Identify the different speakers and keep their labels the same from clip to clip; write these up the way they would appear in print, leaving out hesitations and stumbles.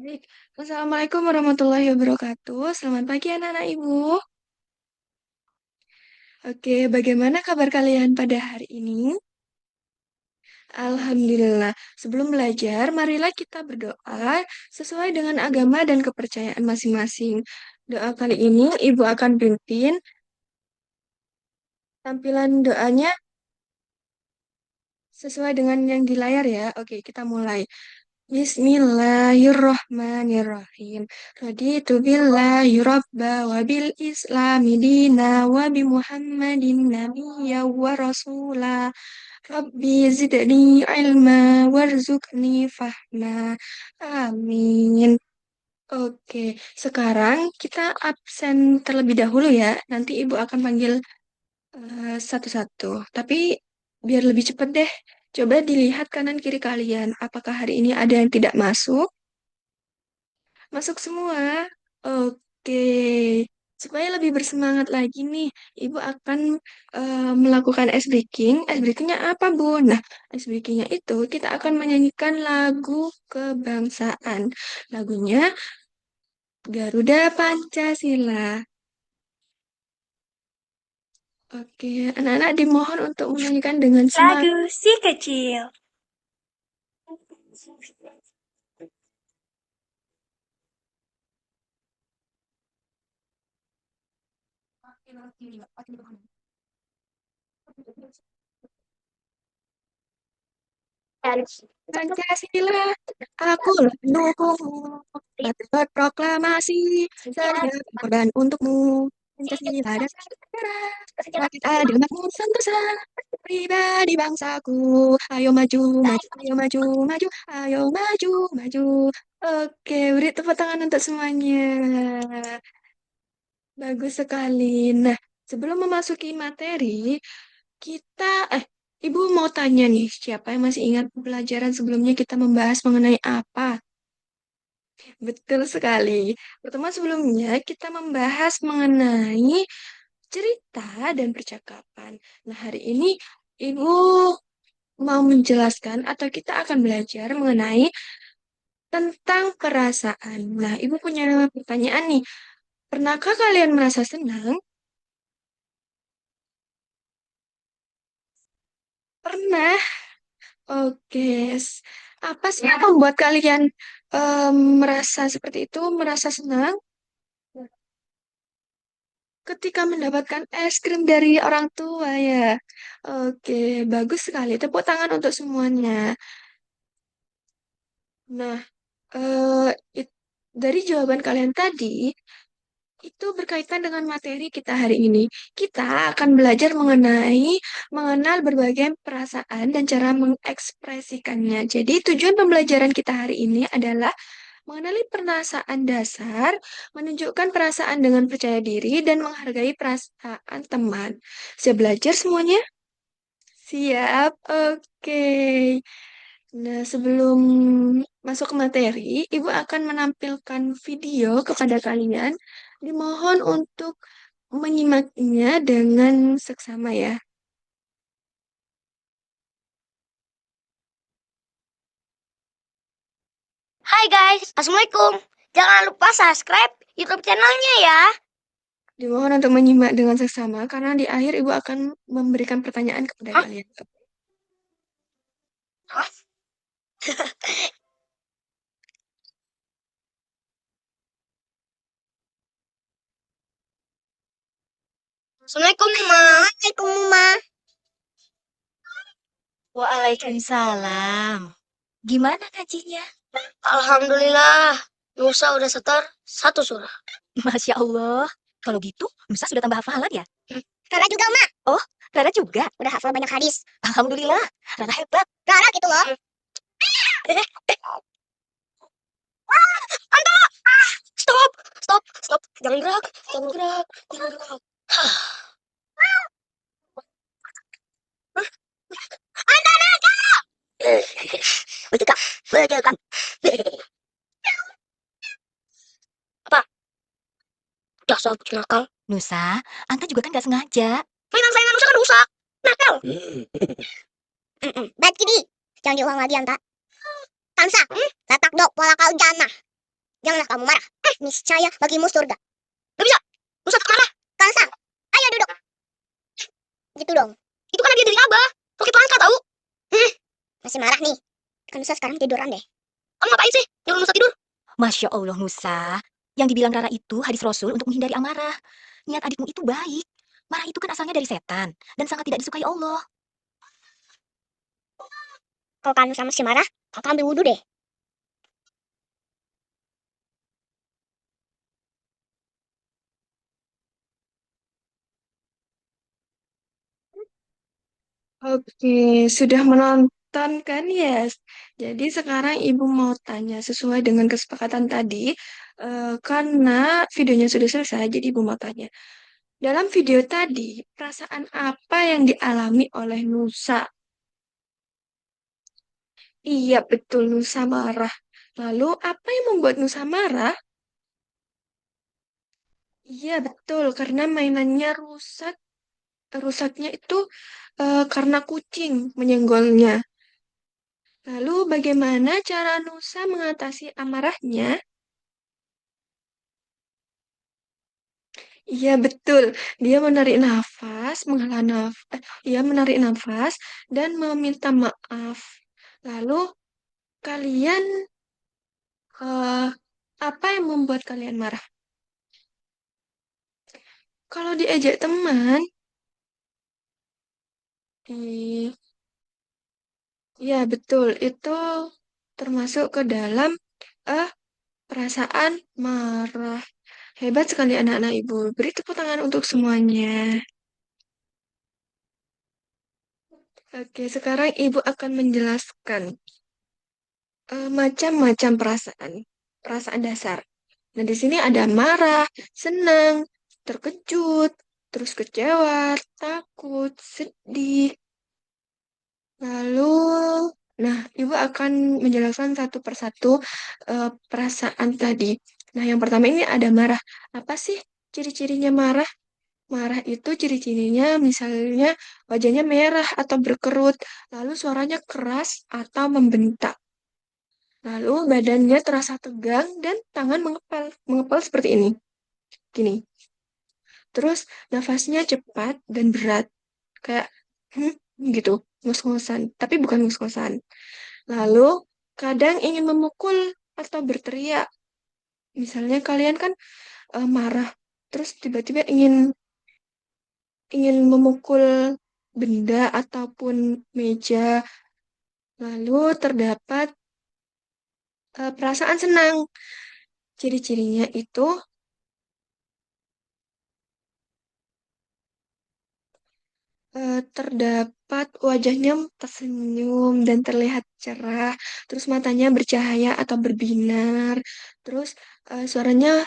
Speaker 1: Baik. Assalamualaikum warahmatullahi wabarakatuh. Selamat pagi anak-anak ibu. Oke, bagaimana kabar kalian pada hari ini? Alhamdulillah. Sebelum belajar, marilah kita berdoa sesuai dengan agama dan kepercayaan masing-masing. Doa kali ini ibu akan pimpin. Tampilan doanya sesuai dengan yang di layar ya. Oke, kita mulai. Bismillahirrohmanirrohim. Raditu billahi robba wa bil islami dina wa bi muhammadin nabiyya wa rasula. Rabbi zidni ilma warzuqni fahma. Amin. Oke, sekarang kita absen terlebih dahulu ya. Nanti ibu akan panggil satu-satu. Tapi biar lebih cepat deh, coba dilihat kanan kiri kalian. Apakah hari ini ada yang tidak masuk? Masuk semua. Oke. Supaya lebih bersemangat lagi nih, Ibu akan melakukan ice breaking. Ice breakingnya apa, Bu? Nah, ice breakingnya itu kita akan menyanyikan lagu kebangsaan. Lagunya Garuda Pancasila. Oke, anak-anak dimohon untuk menyanyikan dengan semangat.
Speaker 2: Lagu si kecil.
Speaker 1: Pancasila, aku mendukungmu. Buat proklamasi, saya berkorban untukmu. Pancasila dasar negara, rakyat adil makmur sentosa, pribadi bangsaku. Ayo maju, maju, ayo maju, maju, ayo maju, maju. Oke, beri tepuk tangan untuk semuanya. Bagus sekali. Nah, sebelum memasuki materi, kita, Ibu mau tanya nih, siapa yang masih ingat pelajaran sebelumnya kita membahas mengenai apa? Betul sekali. Pertemuan sebelumnya kita membahas mengenai cerita dan percakapan. Nah, hari ini Ibu mau menjelaskan atau kita akan belajar mengenai tentang perasaan. Nah, Ibu punya pertanyaan nih. Pernahkah kalian merasa senang? Pernah. Oke. Apa sih yang membuat kalian merasa seperti itu, merasa senang? Ketika mendapatkan es krim dari orang tua ya. Oke, bagus sekali. Tepuk tangan untuk semuanya. Nah, eh, it- dari jawaban kalian tadi, itu berkaitan dengan materi kita hari ini. Kita akan belajar mengenal berbagai perasaan dan cara mengekspresikannya. Jadi, tujuan pembelajaran kita hari ini adalah mengenali perasaan dasar, menunjukkan perasaan dengan percaya diri, dan menghargai perasaan teman. Siap belajar semuanya? Siap, oke. Nah, sebelum masuk ke materi, Ibu akan menampilkan video kepada kalian. Dimohon untuk menyimaknya dengan seksama ya.
Speaker 2: Hai guys, Assalamualaikum. Jangan lupa subscribe YouTube channelnya ya.
Speaker 1: Dimohon untuk menyimak dengan seksama karena di akhir Ibu akan memberikan pertanyaan kepada
Speaker 2: Hah?
Speaker 1: kalian.
Speaker 2: Hah? Assalamualaikum Mama. Assalamualaikum Mama.
Speaker 3: Waalaikumsalam. Gimana ngajinya?
Speaker 2: Alhamdulillah, Nusa udah setor satu surah.
Speaker 3: Masya Allah. Kalau gitu, Nusa sudah tambah hafalan ya?
Speaker 2: Rara juga, Mak.
Speaker 3: Oh, Rara juga.
Speaker 2: Udah hafal banyak hadis.
Speaker 3: Alhamdulillah. Rara hebat.
Speaker 2: Rara gitu loh. Anta! Stop, stop, stop. Jangan gerak, jangan gerak, jangan gerak. Anta, Anta! Bercakap, bercakap. Apa? Dasar kucing nakal.
Speaker 3: Nusa, Anta juga kan gak sengaja.
Speaker 2: Mainan Nusa kan rusak. Nakal. Bad kidi. Jangan diulang lagi, Anta. Kamsa, letak dok pola kau jannah. Janganlah kamu marah. Niscaya bagimu surga. Gak bisa. Nusa tak marah. Kalsang. Ayo duduk. Gitu dong. Itu kan hadiah dari Abah. Roket langka tahu. Masih marah nih. Kan Nusa sekarang tiduran deh. Kamu ngapain sih? Nyuruh Nusa tidur?
Speaker 3: Masya Allah, Nusa. Yang dibilang Rara itu hadis Rasul untuk menghindari amarah. Niat adikmu itu baik. Marah itu kan asalnya dari setan dan sangat tidak disukai Allah.
Speaker 2: Kalau kamu sama si marah, kakak ambil wudhu deh.
Speaker 1: Oke, sudah menonton kan ya? Jadi sekarang Ibu mau tanya sesuai dengan kesepakatan tadi, karena videonya sudah selesai, jadi Ibu mau tanya. Dalam video tadi, perasaan apa yang dialami oleh Nusa? Iya, betul, Nusa marah. Lalu, apa yang membuat Nusa marah? Iya, betul, karena mainannya rusak. Rusaknya itu karena kucing menyenggolnya. Lalu, bagaimana cara Nusa mengatasi amarahnya? Iya, betul. Dia menarik nafas, menghela nafas, dia menarik nafas dan meminta maaf. Lalu, kalian, eh, apa yang membuat kalian marah? Kalau diajak teman, eh, ya betul, itu termasuk ke dalam eh perasaan marah. Hebat sekali anak-anak ibu. Beri tepuk tangan untuk semuanya. Oke, sekarang ibu akan menjelaskan macam-macam perasaan, perasaan dasar. Nah, di sini ada marah, senang, terkejut, terus kecewa, takut, sedih. Lalu, nah, ibu akan menjelaskan satu persatu perasaan tadi. Nah, yang pertama ini ada marah. Apa sih ciri-cirinya marah? Marah itu ciri-cirinya misalnya wajahnya merah atau berkerut, lalu suaranya keras atau membentak. Lalu badannya terasa tegang dan tangan mengepal, mengepal seperti ini. Gini. Terus nafasnya cepat dan berat, kayak hmm, gitu, ngos-ngosan, tapi bukan ngos-ngosan. Lalu kadang ingin memukul atau berteriak. Misalnya kalian kan marah, terus tiba-tiba ingin ingin memukul benda ataupun meja. Lalu terdapat perasaan senang. Ciri-cirinya itu terdapat wajahnya tersenyum dan terlihat cerah, terus matanya bercahaya atau berbinar, terus suaranya,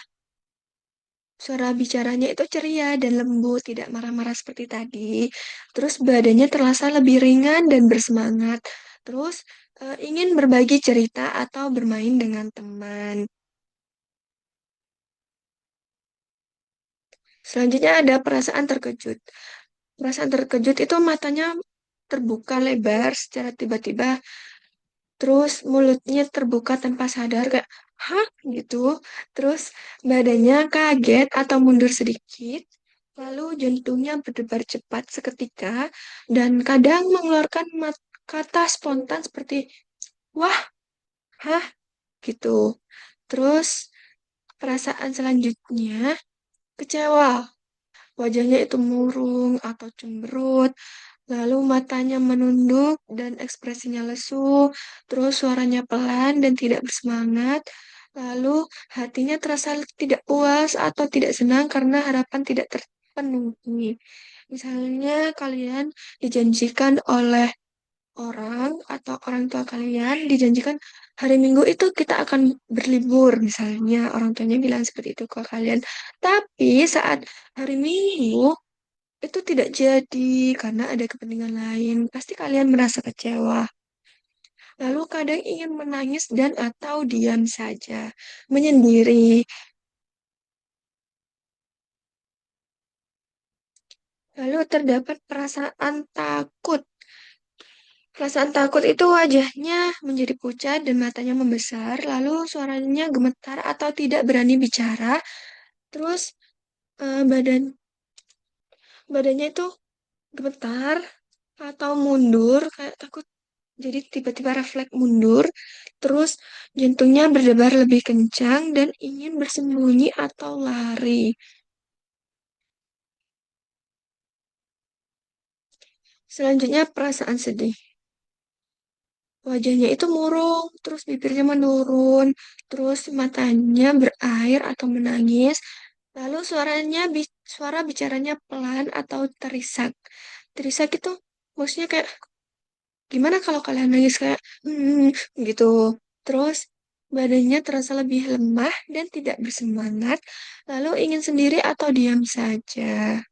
Speaker 1: suara bicaranya itu ceria dan lembut, tidak marah-marah seperti tadi. Terus badannya terasa lebih ringan dan bersemangat. Terus ingin berbagi cerita atau bermain dengan teman. Selanjutnya ada perasaan terkejut. Perasaan terkejut itu matanya terbuka lebar secara tiba-tiba, terus mulutnya terbuka tanpa sadar kayak hah gitu. Terus badannya kaget atau mundur sedikit. Lalu jantungnya berdebar cepat seketika dan kadang mengeluarkan kata spontan seperti wah, hah gitu. Terus perasaan selanjutnya kecewa. Wajahnya itu murung atau cemberut, lalu matanya menunduk dan ekspresinya lesu, terus suaranya pelan dan tidak bersemangat, lalu hatinya terasa tidak puas atau tidak senang karena harapan tidak terpenuhi. Misalnya kalian dijanjikan oleh orang atau orang tua kalian dijanjikan hari Minggu itu kita akan berlibur, misalnya orang tuanya bilang seperti itu ke kalian. Tapi saat hari Minggu itu tidak jadi karena ada kepentingan lain. Pasti kalian merasa kecewa. Lalu kadang ingin menangis dan atau diam saja, menyendiri. Lalu terdapat perasaan takut. Perasaan takut itu wajahnya menjadi pucat dan matanya membesar, lalu suaranya gemetar atau tidak berani bicara, terus badan badannya itu gemetar atau mundur, kayak takut jadi tiba-tiba refleks mundur, terus jantungnya berdebar lebih kencang dan ingin bersembunyi atau lari. Selanjutnya perasaan sedih. Wajahnya itu murung, terus bibirnya menurun, terus matanya berair atau menangis. Lalu suara bicaranya pelan atau terisak. Terisak itu maksudnya kayak gimana kalau kalian nangis kayak gitu. Terus badannya terasa lebih lemah dan tidak bersemangat, lalu ingin sendiri atau diam saja.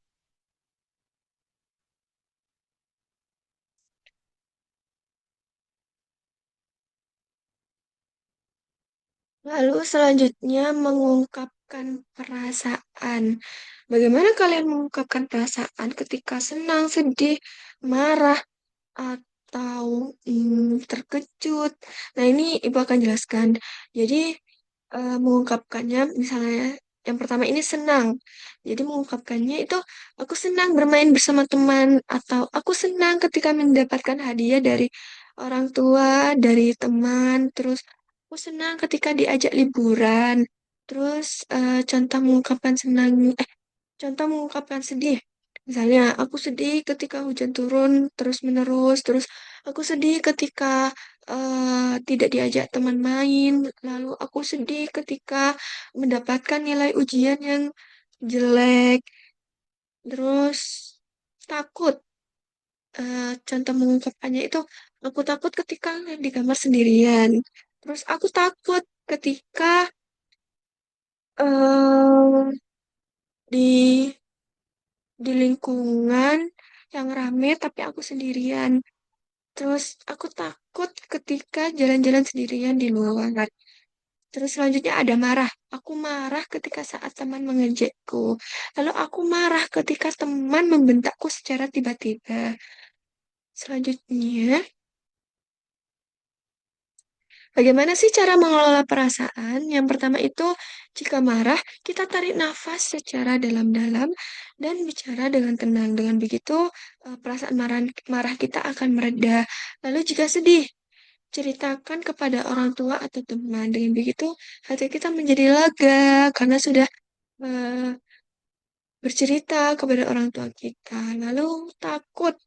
Speaker 1: Lalu selanjutnya mengungkapkan perasaan. Bagaimana kalian mengungkapkan perasaan ketika senang, sedih, marah, atau terkejut? Nah, ini Ibu akan jelaskan. Jadi, mengungkapkannya misalnya yang pertama ini senang. Jadi mengungkapkannya itu aku senang bermain bersama teman atau aku senang ketika mendapatkan hadiah dari orang tua, dari teman, terus aku senang ketika diajak liburan. Terus contoh mengungkapkan sedih. Misalnya, aku sedih ketika hujan turun terus-menerus. Terus, aku sedih ketika tidak diajak teman main. Lalu, aku sedih ketika mendapatkan nilai ujian yang jelek. Terus, takut. Contoh mengungkapkannya itu, aku takut ketika di kamar sendirian. Terus, aku takut ketika eh di di lingkungan yang rame tapi aku sendirian. Terus aku takut ketika jalan-jalan sendirian di luar. Terus selanjutnya ada marah. Aku marah ketika saat teman mengejekku. Lalu aku marah ketika teman membentakku secara tiba-tiba. Selanjutnya, bagaimana sih cara mengelola perasaan? Yang pertama itu, jika marah, kita tarik nafas secara dalam-dalam dan bicara dengan tenang. Dengan begitu, perasaan marah kita akan mereda. Lalu jika sedih, ceritakan kepada orang tua atau teman. Dengan begitu, hati kita menjadi lega karena sudah eh, bercerita kepada orang tua kita. Lalu takut.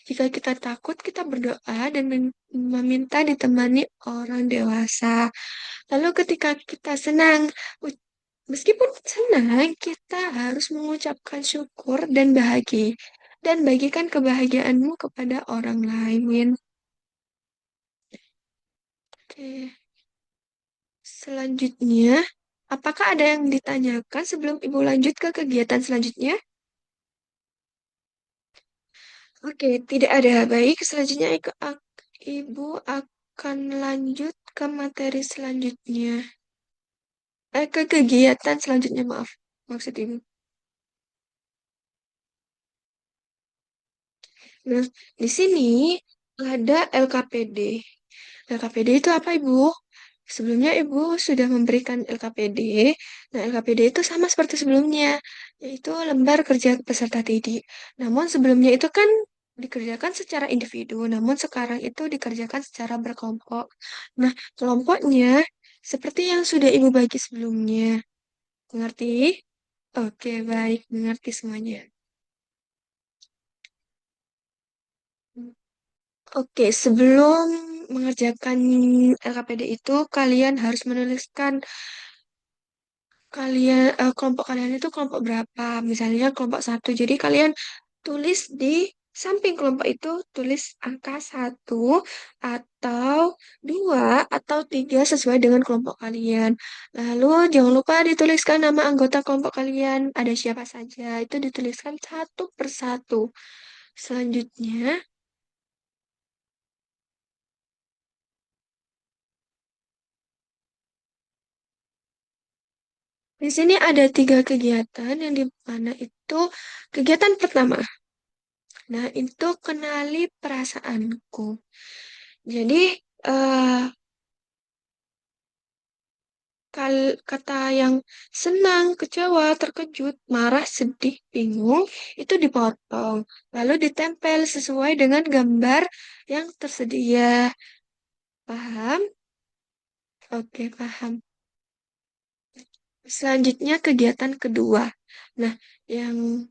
Speaker 1: Jika kita takut, kita berdoa dan meminta ditemani orang dewasa. Lalu ketika kita senang, meskipun senang, kita harus mengucapkan syukur dan bahagia. Dan bagikan kebahagiaanmu kepada orang lain. Oke. Selanjutnya, apakah ada yang ditanyakan sebelum Ibu lanjut ke kegiatan selanjutnya? Oke, tidak ada. Baik, selanjutnya Ibu akan lanjut ke materi selanjutnya. Ke kegiatan selanjutnya, maaf. Maksud Ibu. Nah, di sini ada LKPD. LKPD itu apa, Ibu? Sebelumnya Ibu sudah memberikan LKPD. Nah, LKPD itu sama seperti sebelumnya, yaitu lembar kerja peserta didik. Namun sebelumnya itu kan dikerjakan secara individu, namun sekarang itu dikerjakan secara berkelompok. Nah, kelompoknya seperti yang sudah Ibu bagi sebelumnya. Mengerti? Oke, baik, mengerti semuanya. Oke, sebelum mengerjakan LKPD itu, kalian harus menuliskan kelompok kalian itu kelompok berapa. Misalnya kelompok satu. Jadi kalian tulis di samping kelompok itu, tulis angka satu atau dua atau tiga sesuai dengan kelompok kalian. Lalu jangan lupa dituliskan nama anggota kelompok kalian. Ada siapa saja. Itu dituliskan satu persatu. Selanjutnya, di sini ada tiga kegiatan yang di mana itu kegiatan pertama. Nah, itu kenali perasaanku. Jadi, eh, kata yang senang, kecewa, terkejut, marah, sedih, bingung, itu dipotong. Lalu ditempel sesuai dengan gambar yang tersedia. Paham? Oke, paham. Selanjutnya kegiatan kedua. Nah, yang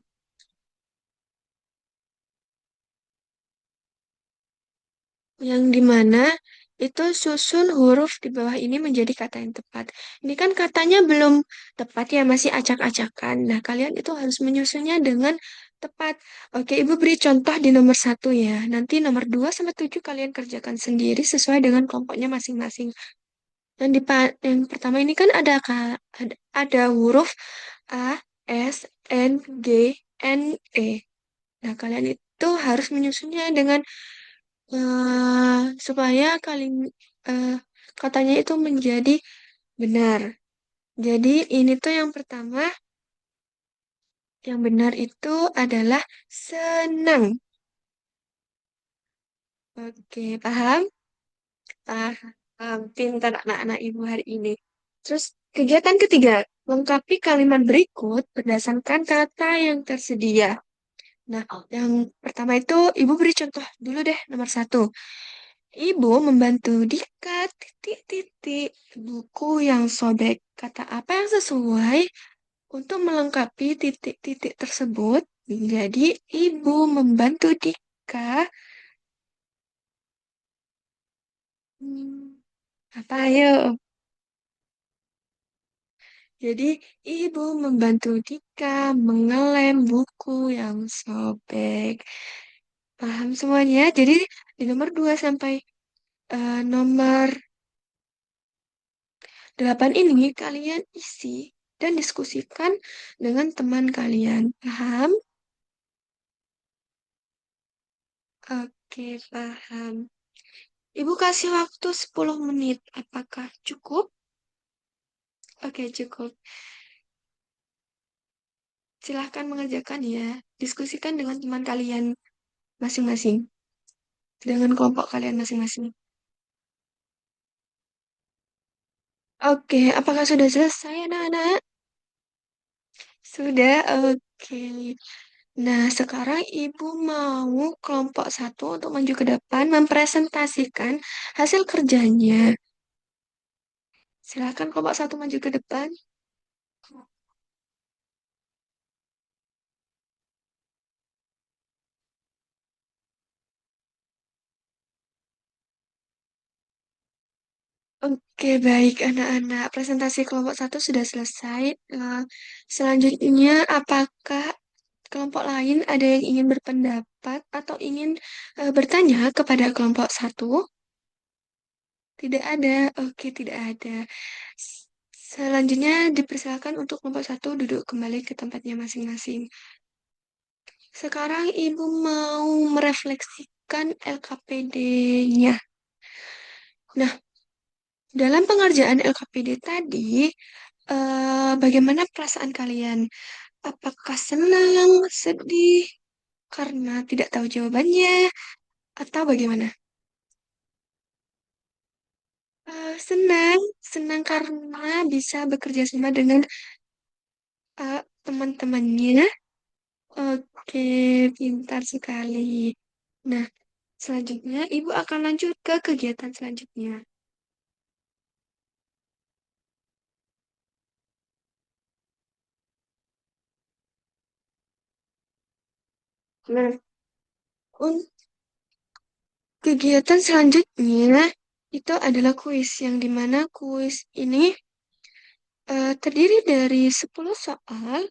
Speaker 1: dimana itu susun huruf di bawah ini menjadi kata yang tepat. Ini kan katanya belum tepat ya, masih acak-acakan. Nah, kalian itu harus menyusunnya dengan tepat. Oke, Ibu beri contoh di nomor satu ya. Nanti nomor 2 sampai 7 kalian kerjakan sendiri sesuai dengan kelompoknya masing-masing. Yang pertama ini kan ada huruf A, S, N, G, N, E. Nah, kalian itu harus menyusunnya dengan supaya eh, katanya itu menjadi benar. Jadi ini tuh yang pertama, yang benar itu adalah senang. Oke, paham? Paham. Pintar anak-anak ibu hari ini. Terus kegiatan ketiga, lengkapi kalimat berikut berdasarkan kata yang tersedia. Nah, yang pertama itu ibu beri contoh dulu deh, nomor satu. Ibu membantu Dika titik-titik buku yang sobek. Kata apa yang sesuai untuk melengkapi titik-titik tersebut? Jadi, ibu membantu Dika. Apa ayo? Jadi, ibu membantu Dika mengelem buku yang sobek. Paham semuanya? Jadi, di nomor 2 sampai nomor 8 ini kalian isi dan diskusikan dengan teman kalian. Paham? Oke, paham. Ibu kasih waktu 10 menit. Apakah cukup? Oke, cukup. Silahkan mengerjakan ya. Diskusikan dengan teman kalian masing-masing. Dengan kelompok kalian masing-masing. Oke, apakah sudah selesai anak-anak? Sudah, oke. Nah, sekarang Ibu mau kelompok satu untuk maju ke depan mempresentasikan hasil kerjanya. Silakan kelompok satu maju ke depan. Oke, baik anak-anak. Presentasi kelompok satu sudah selesai. Selanjutnya, apakah kelompok lain ada yang ingin berpendapat atau ingin bertanya kepada kelompok satu? Tidak ada. Oke, tidak ada. S- Selanjutnya dipersilakan untuk kelompok satu duduk kembali ke tempatnya masing-masing. Sekarang Ibu mau merefleksikan LKPD-nya. Nah, dalam pengerjaan LKPD tadi, bagaimana perasaan kalian? Apakah senang, sedih, karena tidak tahu jawabannya, atau bagaimana? Senang, senang karena bisa bekerja sama dengan teman-temannya. Oke, pintar sekali. Nah, selanjutnya Ibu akan lanjut ke kegiatan selanjutnya. Nah, untuk kegiatan selanjutnya itu adalah kuis, yang dimana kuis ini terdiri dari 10 soal.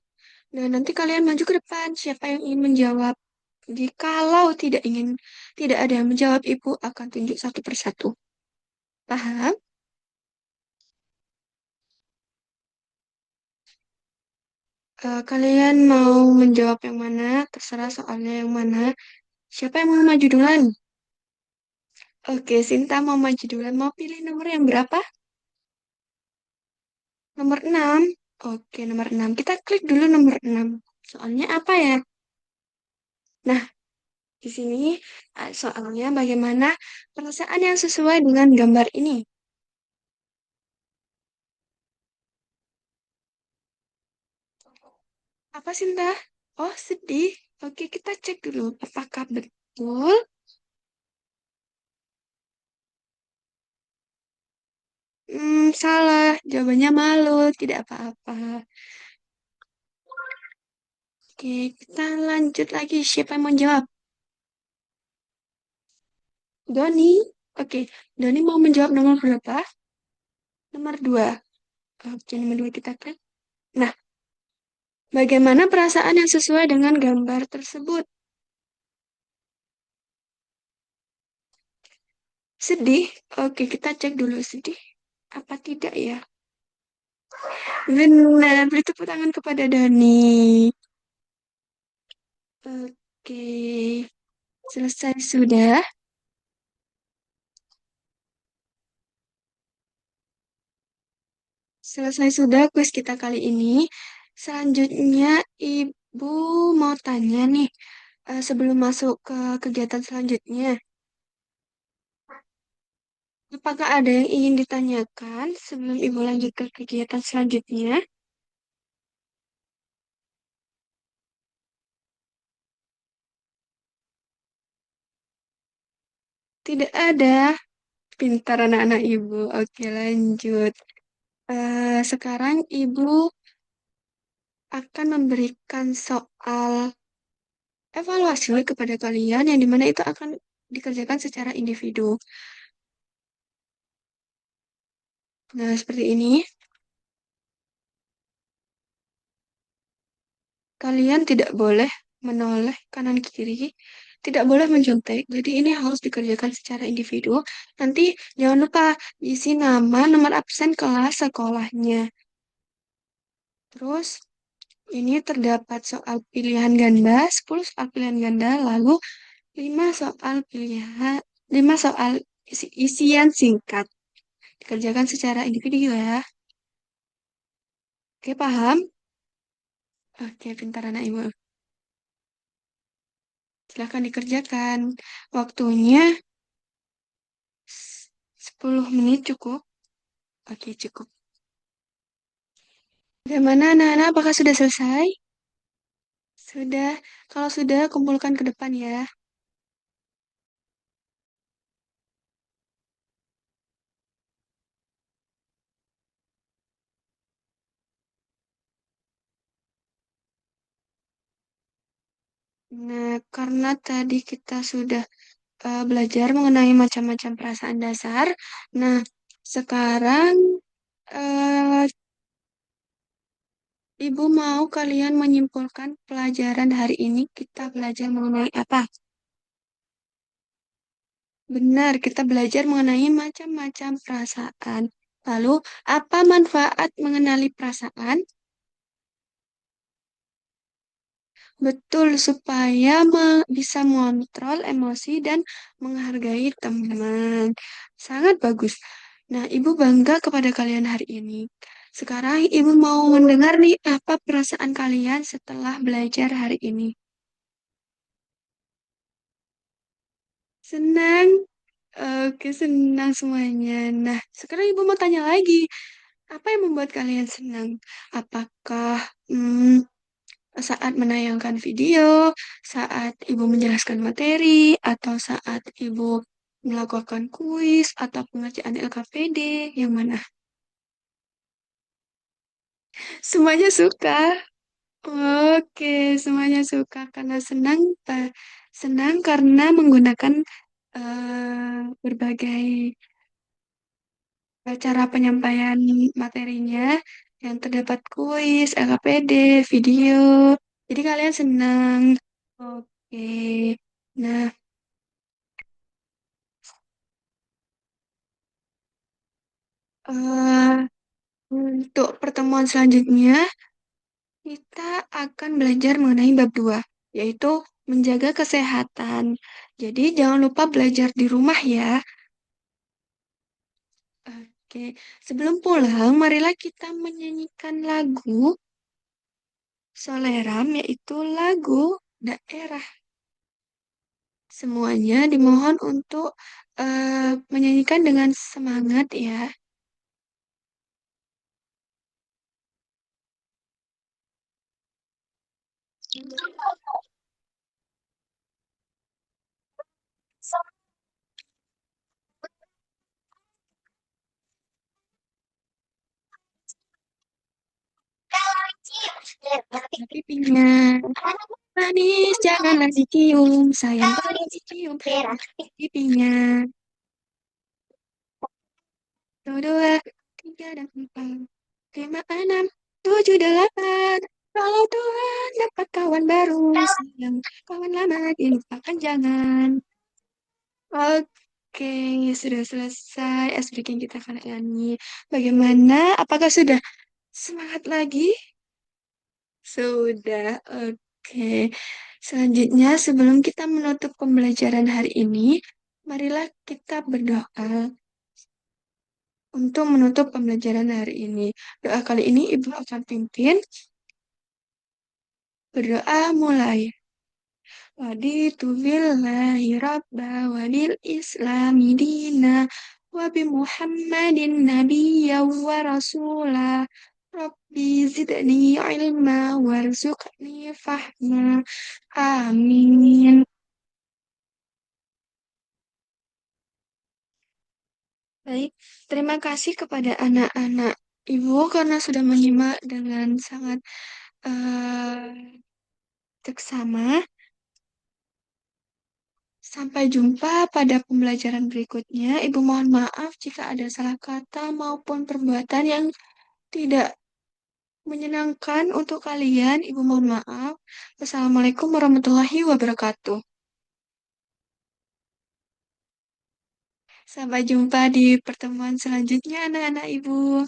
Speaker 1: Nah, nanti kalian maju ke depan, siapa yang ingin menjawab. Jikalau tidak ada yang menjawab, Ibu akan tunjuk satu persatu. Paham? Kalian mau menjawab yang mana? Terserah soalnya yang mana. Siapa yang mau maju duluan? Oke, Sinta mau maju duluan. Mau pilih nomor yang berapa? Nomor 6. Oke, nomor 6. Kita klik dulu nomor 6. Soalnya apa ya? Nah, Di sini soalnya bagaimana perasaan yang sesuai dengan gambar ini. Apa Sinta? Oh, sedih. Oke, kita cek dulu apakah betul. Salah. Jawabannya malu. Tidak apa-apa. Oke, kita lanjut lagi. Siapa yang mau jawab? Doni. Oke, Doni mau menjawab nomor berapa? Nomor dua. Oke, nomor dua kita klik. Nah, bagaimana perasaan yang sesuai dengan gambar tersebut? Sedih? Oke, kita cek dulu sedih. Apa tidak ya? Benar, beri tepuk tangan kepada Doni. Oke, selesai sudah. Selesai sudah kuis kita kali ini. Selanjutnya, Ibu mau tanya nih, sebelum masuk ke kegiatan selanjutnya. Apakah ada yang ingin ditanyakan sebelum Ibu lanjut ke kegiatan selanjutnya? Tidak ada. Pintar anak-anak Ibu. Oke, lanjut. Sekarang Ibu akan memberikan soal evaluasi kepada kalian yang dimana itu akan dikerjakan secara individu. Nah, seperti ini. Kalian tidak boleh menoleh kanan kiri, tidak boleh mencontek. Jadi ini harus dikerjakan secara individu. Nanti jangan lupa isi nama, nomor absen, kelas, sekolahnya. Terus ini terdapat soal pilihan ganda, 10 soal pilihan ganda, lalu 5 soal pilihan, 5 soal isian singkat. Dikerjakan secara individu ya. Oke, paham? Oke, pintar anak ibu. Silahkan dikerjakan. Waktunya 10 menit cukup. Oke, cukup. Bagaimana anak-anak? Apakah sudah selesai? Sudah. Kalau sudah, kumpulkan ke depan ya. Nah, karena tadi kita sudah belajar mengenai macam-macam perasaan dasar. Nah, sekarang eh, Ibu mau kalian menyimpulkan pelajaran hari ini kita belajar mengenai apa? Benar, kita belajar mengenai macam-macam perasaan. Lalu, apa manfaat mengenali perasaan? Betul, supaya bisa mengontrol emosi dan menghargai teman. Sangat bagus. Nah, Ibu bangga kepada kalian hari ini. Sekarang Ibu mau mendengar nih apa perasaan kalian setelah belajar hari ini. Senang? Oke, senang semuanya. Nah, sekarang Ibu mau tanya lagi. Apa yang membuat kalian senang? Apakah saat menayangkan video, saat ibu menjelaskan materi, atau saat ibu melakukan kuis atau pengerjaan LKPD, yang mana? Semuanya suka. Oke, semuanya suka karena senang, senang karena menggunakan berbagai cara penyampaian materinya yang terdapat kuis, LKPD, video. Jadi kalian senang. Oke. Nah, eh, untuk pertemuan selanjutnya, kita akan belajar mengenai bab 2, yaitu menjaga kesehatan. Jadi, jangan lupa belajar di rumah ya. Oke, sebelum pulang, marilah kita menyanyikan lagu Soleram, yaitu lagu daerah. Semuanya dimohon untuk menyanyikan dengan semangat ya. Pipinya manis, janganlah dicium. Sayang kalau dicium pipinya. Satu, dua, tiga, dan empat. Lima, enam, tujuh, delapan. Kalau Tuhan dapat kawan baru, sayang kawan lama dilupakan jangan. Oke, sudah selesai ice breaking kita kali ini. Bagaimana? Apakah sudah semangat lagi? Sudah, oke. Selanjutnya, sebelum kita menutup pembelajaran hari ini, marilah kita berdoa untuk menutup pembelajaran hari ini. Doa kali ini Ibu akan pimpin. Berdoa mulai. Waditu billahi rabba wa bil islami dina wa bi muhammadin nabiyya wa rasula. Rabbi zidni ilma warzuqni fahma. Amin. Baik, terima kasih kepada anak-anak Ibu karena sudah menyimak dengan sangat seksama. Sampai jumpa pada pembelajaran berikutnya. Ibu mohon maaf jika ada salah kata maupun perbuatan yang tidak menyenangkan untuk kalian. Ibu mohon maaf. Wassalamualaikum warahmatullahi wabarakatuh. Sampai jumpa di pertemuan selanjutnya, anak-anak Ibu.